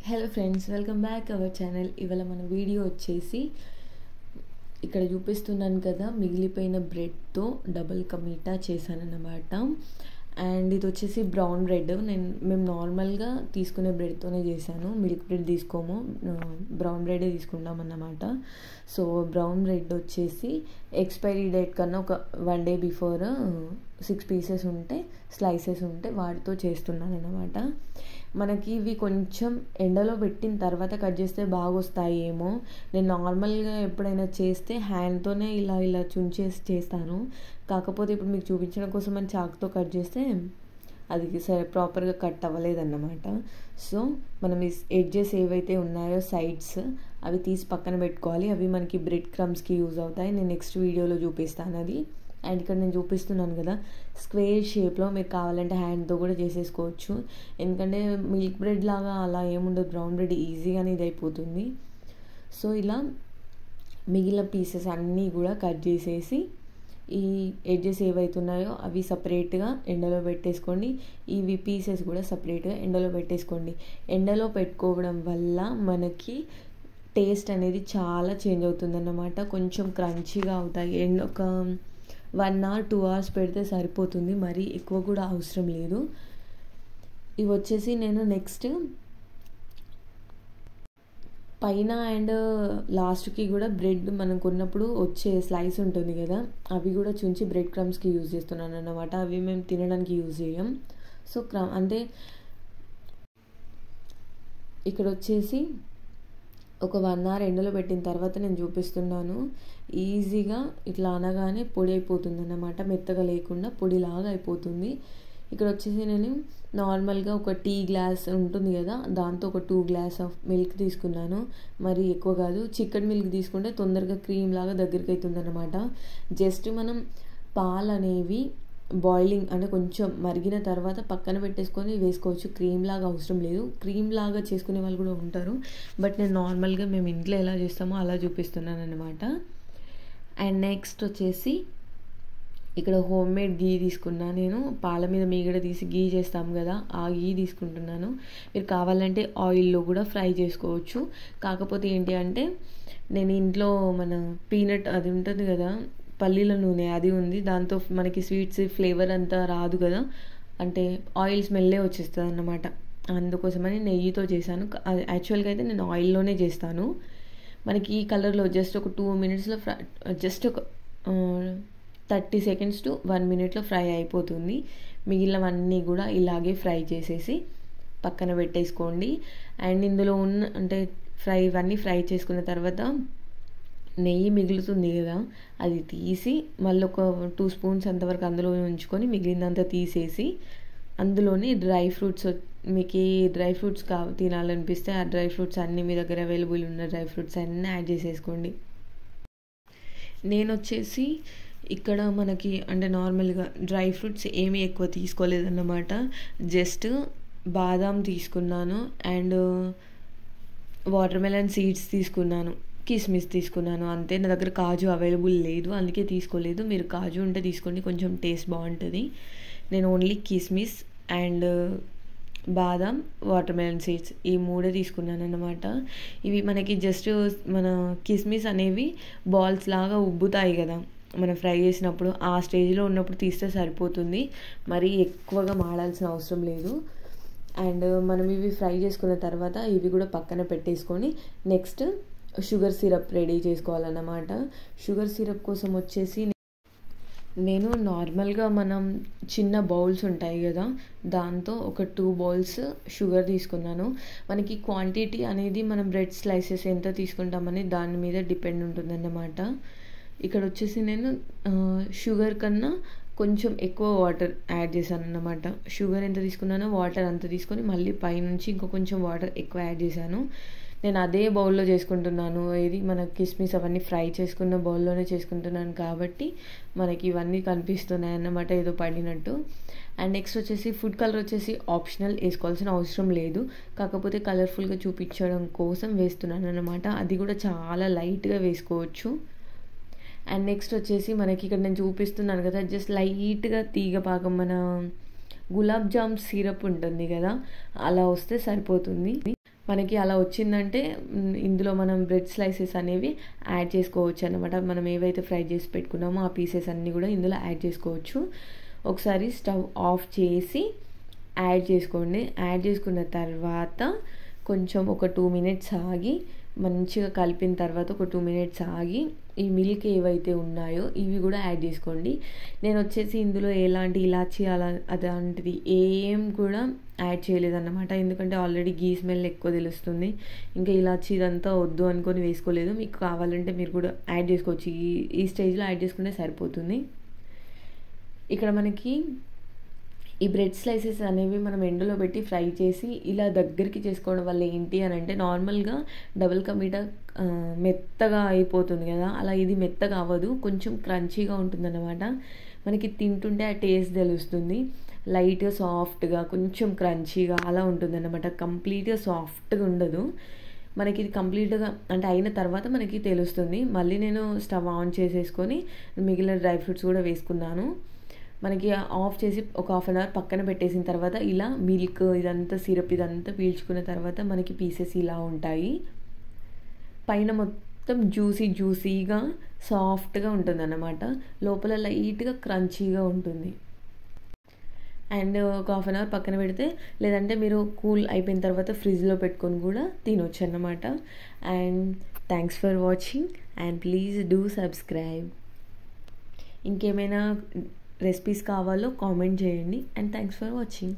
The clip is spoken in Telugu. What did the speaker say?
Hello friends, welcome back our channel. ఇవాళ మన వీడియో వచ్చేసి ఇక్కడ చూపిస్తున్నాను కదా, మిగిలిపోయిన బ్రెడ్తో డబుల్ కా మీఠా చేశానన్నమాట. అండ్ ఇది వచ్చేసి బ్రౌన్ బ్రెడ్. మేము నార్మల్గా తీసుకునే బ్రెడ్తోనే చేశాను, మిల్క్ బ్రెడ్ తీసుకోము, బ్రౌన్ బ్రెడే తీసుకుంటాం అన్నమాట. సో బ్రౌన్ బ్రెడ్ వచ్చేసి ఎక్స్పైరీ డేట్ కన్నా ఒక 1 day బిఫోర్ 6 pieces ఉంటే, స్లైసెస్ ఉంటే వాటితో చేస్తున్నాను అన్నమాట. మనకి ఇవి కొంచెం ఎండలో పెట్టిన తర్వాత కట్ చేస్తే బాగా వస్తాయేమో. నేను నార్మల్గా ఎప్పుడైనా చేస్తే హ్యాండ్తోనే ఇలా ఇలా చుంచేసి చేస్తాను. కాకపోతే ఇప్పుడు మీకు చూపించడం కోసం అని చాకుతో కట్ చేస్తే అది సరే ప్రాపర్గా కట్ అవ్వలేదన్నమాట. సో మనం ఈ ఎడ్జెస్ ఏవైతే ఉన్నాయో సైడ్స్, అవి తీసి పక్కన పెట్టుకోవాలి. అవి మనకి బ్రెడ్ క్రమ్స్కి యూజ్ అవుతాయి. నేను నెక్స్ట్ వీడియోలో చూపిస్తాను అది. అండ్ ఇక్కడ నేను చూపిస్తున్నాను కదా, స్క్వేర్ షేప్లో మీరు కావాలంటే హ్యాండ్తో కూడా చేసేసుకోవచ్చు. ఎందుకంటే మిల్క్ బ్రెడ్ లాగా అలా ఏముండదు, బ్రౌన్ బ్రెడ్ ఈజీగానే ఇది అయిపోతుంది. సో ఇలా మిగిలిన పీసెస్ అన్నీ కూడా కట్ చేసేసి ఈ ఎడ్జెస్ ఏవైతున్నాయో అవి సపరేట్గా ఎండలో పెట్టేసుకోండి. ఇవి పీసెస్ కూడా సపరేట్గా ఎండలో పెట్టేసుకోండి. ఎండలో పెట్టుకోవడం వల్ల మనకి టేస్ట్ అనేది చాలా చేంజ్ అవుతుందన్నమాట. కొంచెం క్రంచీగా అవుతాయి. ఒక 1 hour 2 hours పెడితే సరిపోతుంది, మరీ ఎక్కువ కూడా అవసరం లేదు. ఇవి వచ్చేసి నేను నెక్స్ట్ పైన అండ్ లాస్ట్కి కూడా బ్రెడ్ మనం కొన్నప్పుడు వచ్చే స్లైస్ ఉంటుంది కదా, అవి కూడా చుంచి బ్రెడ్ క్రమ్స్కి యూజ్ చేస్తున్నాను అన్నమాట. అవి మేము తినడానికి యూజ్ చేయం. సో అంటే ఇక్కడ వచ్చేసి ఒక 1 hour ఎండలో పెట్టిన తర్వాత నేను చూపిస్తున్నాను. ఈజీగా ఇట్లా అనగానే పొడి అయిపోతుంది అన్నమాట, మెత్తగా లేకుండా పొడిలాగా అయిపోతుంది. ఇక్కడ వచ్చేసి నేను నార్మల్గా ఒక టీ గ్లాస్ ఉంటుంది కదా, దాంతో ఒక 2 glasses ఆఫ్ మిల్క్ తీసుకున్నాను. మరి ఎక్కువ కాదు, చిక్కటి మిల్క్ తీసుకుంటే తొందరగా క్రీమ్ లాగా దగ్గరికి అవుతుంది అన్నమాట. జస్ట్ మనం పాలు అనేవి బాయిలింగ్ అంటే కొంచెం మరిగిన తర్వాత పక్కన పెట్టేసుకొని వేసుకోవచ్చు. క్రీమ్ లాగా అవసరం లేదు. క్రీమ్ లాగా చేసుకునే వాళ్ళు కూడా ఉంటారు, బట్ నేను నార్మల్గా మేము ఇంట్లో ఎలా చేస్తామో అలా చూపిస్తున్నాను అన్నమాట. అండ్ నెక్స్ట్ వచ్చేసి ఇక్కడ హోమ్ మేడ్ గీ తీసుకున్నాను. నేను పాల మీద మీగడ తీసి గీ చేస్తాం కదా, ఆ గీ తీసుకుంటున్నాను. మీరు కావాలంటే ఆయిల్లో కూడా ఫ్రై చేసుకోవచ్చు. కాకపోతే ఏంటి అంటే నేను ఇంట్లో మన పీనట్ అది ఉంటుంది కదా, పల్లీల నూనె అది ఉంది. దాంతో మనకి స్వీట్స్ ఫ్లేవర్ అంతా రాదు కదా, అంటే ఆయిల్ స్మెల్లే వచ్చేస్తుంది అన్నమాట. అందుకోసమని నెయ్యితో చేశాను. యాక్చువల్గా అయితే నేను ఆయిల్లోనే చేస్తాను. మనకి ఈ కలర్లో జస్ట్ ఒక 2 minutesలో జస్ట్ ఒక 30 seconds to 1 minute ఫ్రై అయిపోతుంది. మిగిలినవన్నీ కూడా ఇలాగే ఫ్రై చేసేసి పక్కన పెట్టేసుకోండి. అండ్ ఇందులో ఉన్న అంటే ఇవన్నీ ఫ్రై చేసుకున్న తర్వాత నెయ్యి మిగులుతుంది కదా, అది తీసి మళ్ళీ ఒక 2 spoons అంతవరకు అందులో ఉంచుకొని మిగిలినంత తీసేసి అందులోని డ్రై ఫ్రూట్స్, మీకు ఏ డ్రై ఫ్రూట్స్ తినాలనిపిస్తే ఆ డ్రై ఫ్రూట్స్ అన్నీ, మీ దగ్గర అవైలబుల్ ఉన్న డ్రై ఫ్రూట్స్ అన్నీ యాడ్ చేసేసుకోండి. నేను వచ్చేసి ఇక్కడ మనకి అంటే నార్మల్గా డ్రై ఫ్రూట్స్ ఏమీ ఎక్కువ తీసుకోలేదన్నమాట. జస్ట్ బాదాం తీసుకున్నాను అండ్ వాటర్ మెలన్ సీడ్స్ తీసుకున్నాను, కిస్మిస్ తీసుకున్నాను, అంతే. నా దగ్గర కాజు అవైలబుల్ లేదు, అందుకే తీసుకోలేదు. మీరు కాజు ఉంటే తీసుకోండి, కొంచెం టేస్ట్ బాగుంటుంది. నేను ఓన్లీ కిస్మిస్ and badam, water melon seeds ఈ 3 తీసుకున్నాను అన్నమాట. ఇవి మనకి జస్ట్ మన కిస్మిస్ అనేవి బాల్స్ లాగా ఉబ్బుతాయి కదా మనం ఫ్రై చేసినప్పుడు, ఆ స్టేజ్లో ఉన్నప్పుడు తీస్తే సరిపోతుంది. మరీ ఎక్కువగా మాడాల్సిన అవసరం లేదు. అండ్ మనం ఇవి ఫ్రై చేసుకున్న తర్వాత ఇవి కూడా పక్కన పెట్టేసుకొని నెక్స్ట్ షుగర్ సిరప్ రెడీ చేసుకోవాలన్నమాట. షుగర్ సిరప్ కోసం వచ్చేసి నేను నార్మల్గా మనం చిన్న బౌల్స్ ఉంటాయి కదా, దాంతో ఒక 2 bowls షుగర్ తీసుకున్నాను. మనకి క్వాంటిటీ అనేది మనం బ్రెడ్ స్లైసెస్ ఎంత తీసుకుంటామని దాని మీద డిపెండ్ ఉంటుందన్నమాట. ఇక్కడ వచ్చేసి నేను షుగర్ కన్నా కొంచెం ఎక్కువ వాటర్ యాడ్ చేశాను అన్నమాట. షుగర్ ఎంత తీసుకున్నానో వాటర్ అంత తీసుకొని మళ్ళీ పైనుంచి ఇంకో కొంచెం వాటర్ ఎక్కువ యాడ్ చేశాను. నేను అదే బౌల్లో చేసుకుంటున్నాను. ఇది మన కిస్మిస్ అవన్నీ ఫ్రై చేసుకున్న బౌల్లోనే చేసుకుంటున్నాను కాబట్టి మనకి ఇవన్నీ కనిపిస్తున్నాయి అన్నమాట, ఏదో పడినట్టు. అండ్ నెక్స్ట్ వచ్చేసి ఫుడ్ కలర్ వచ్చేసి ఆప్షనల్, వేసుకోవాల్సిన అవసరం లేదు. కాకపోతే కలర్ఫుల్గా చూపించడం కోసం వేస్తున్నాను అన్నమాట. అది కూడా చాలా లైట్గా వేసుకోవచ్చు. అండ్ నెక్స్ట్ వచ్చేసి మనకి ఇక్కడ నేను చూపిస్తున్నాను కదా, జస్ట్ లైట్గా తీగ పాకం మన గులాబ్ జామ్ సిరప్ ఉంటుంది కదా, అలా వస్తే సరిపోతుంది. మనకి అలా వచ్చిందంటే ఇందులో మనం బ్రెడ్ స్లైసెస్ అనేవి యాడ్ చేసుకోవచ్చు అన్నమాట. మనం ఏవైతే ఫ్రై చేసి పెట్టుకున్నామో ఆ పీసెస్ అన్నీ కూడా ఇందులో యాడ్ చేసుకోవచ్చు. ఒకసారి స్టవ్ ఆఫ్ చేసి యాడ్ చేసుకోండి. యాడ్ చేసుకున్న తర్వాత కొంచెం ఒక 2 మినిట్స్ ఆగి, మంచిగా కలిపిన తర్వాత ఒక 2 మినిట్స్ ఆగి ఈ మిల్క్ ఏవైతే ఉన్నాయో ఇవి కూడా యాడ్ చేసుకోండి. నేను వచ్చేసి ఇందులో ఎలాంటి ఇలాచి అలాంటిది ఏం కూడా యాడ్ చేయలేదన్నమాట, ఎందుకంటే ఆల్రెడీ గీ స్మెల్ ఎక్కువ తెలుస్తుంది. ఇంకా ఇలాచి ఇదంతా వద్దు అనుకొని వేసుకోలేదు. మీకు కావాలంటే మీరు కూడా యాడ్ చేసుకోవచ్చు, ఈ స్టేజ్లో యాడ్ చేసుకుంటే సరిపోతుంది. ఇక్కడ మనకి ఈ బ్రెడ్ స్లైసెస్ అనేవి మనం ఎండలో పెట్టి ఫ్రై చేసి ఇలా దగ్గరికి చేసుకోవడం వల్ల ఏంటి అని అంటే, నార్మల్గా డబుల్ కా మీఠా మెత్తగా అయిపోతుంది కదా, అలా ఇది మెత్తగా అవ్వదు, కొంచెం క్రంచీగా ఉంటుందన్నమాట. మనకి తింటుంటే ఆ టేస్ట్ తెలుస్తుంది. లైట్గా సాఫ్ట్గా కొంచెం క్రంచీగా అలా ఉంటుందన్నమాట, కంప్లీట్గా సాఫ్ట్గా ఉండదు. మనకి ఇది కంప్లీట్గా అంటే అయిన తర్వాత మనకి తెలుస్తుంది. మళ్ళీ నేను స్టవ్ ఆన్ చేసేసుకొని మిగిలిన డ్రై ఫ్రూట్స్ కూడా వేసుకున్నాను. మనకి ఆఫ్ చేసి ఒక 1/2 అవర్ పక్కన పెట్టేసిన తర్వాత ఇలా మిల్క్ ఇదంతా సిరప్ ఇదంతా పీల్చుకున్న తర్వాత మనకి పీసెస్ ఇలా ఉంటాయి. పైన మొత్తం జ్యూసీగా సాఫ్ట్గా ఉంటుందన్నమాట, లోపల లైట్గా క్రంచీగా ఉంటుంది. అండ్ ఒక 1/2 అవర్ పక్కన పెడితే, లేదంటే మీరు కూల్ అయిపోయిన తర్వాత ఫ్రిడ్జ్లో పెట్టుకొని కూడా తినొచ్చు అన్నమాట. And thanks for watching and please do subscribe. ఇంకేమైనా రెసిపీస్ కావాలో కామెంట్ చేయండి. And thanks for watching.